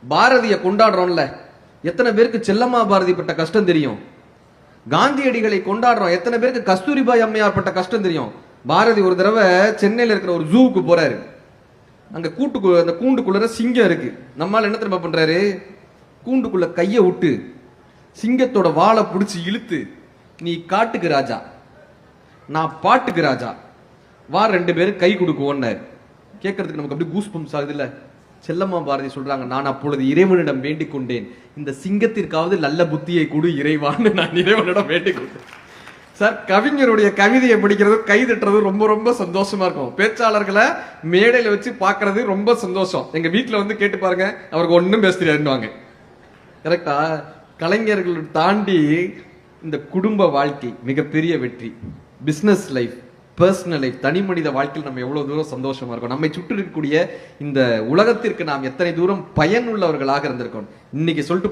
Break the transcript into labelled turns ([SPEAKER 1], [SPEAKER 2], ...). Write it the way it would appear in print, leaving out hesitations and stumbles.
[SPEAKER 1] பாரதிய கொண்டாடுறோம்ல, எத்தனை பேருக்கு செல்லம்மா பாரதி பட்ட கஷ்டம் தெரியும்? காந்தியடிகளை கொண்டாடுறோம், எத்தனை பேருக்கு கஸ்தூரிபாய் அம்மையார் பட்ட கஷ்டம் தெரியும்? பாரதி ஒரு தடவை சென்னையில் இருக்கிற ஒரு ஜூவுக்கு போறாரு. அங்க அந்த கூண்டுக்குள்ள சிங்கம் இருக்கு. நம்மால் என்ன தெரியுமா பண்றாரு? கூண்டுக்குள்ள கைய விட்டு சிங்கத்தோட வாழை பிடிச்சி இழுத்து, நீ காட்டுக்கு ராஜா, நான் பாட்டுக்கு ராஜா, வா 2 பேரும் கை கொடுக்குவோன்னு கேட்கறதுக்கு நமக்கு அப்படி கூஸ் பம்ப்ஸ் ஆகுது இல்ல? செல்லம்மா பாரதி சொல்றாங்க, நான் அப்பொழுது இறைவனிடம் வேண்டிக் கொண்டேன், இந்த சிங்கத்திற்காவது நல்ல புத்தியை கொடு இறைவான்னு நான் இறைவனிடம் வேண்டிக் கொண்டேன். சார், கவிஞருடைய கவிதையை படிக்கிறது, கை தட்டுறது ரொம்ப ரொம்ப சந்தோஷமா இருக்கும். பேச்சாளர்களை மேடையில வச்சு பாக்குறது ரொம்ப சந்தோஷம். எங்க வீட்டுல வந்து கேட்டு பாருங்க, அவருக்கு ஒன்னும் பேச தெரியாதுவாங்க. கரெக்டா? கலைஞர்கள் தாண்டி இந்த குடும்ப வாழ்க்கை மிகப்பெரிய வெற்றி. பிசினஸ் லைஃப், பர்சனல் லைஃப், தனி மனித வாழ்க்கையில் நம்ம எவ்வளவு தூரம் சந்தோஷமா இருக்கோம். நம்மை சுற்றி இருக்கக்கூடிய இந்த உலகத்திற்கு நாம் எத்தனை தூரம் பயனுள்ளவர்களாக இருந்திருக்கோம். இன்னைக்கு சொல்லிட்டு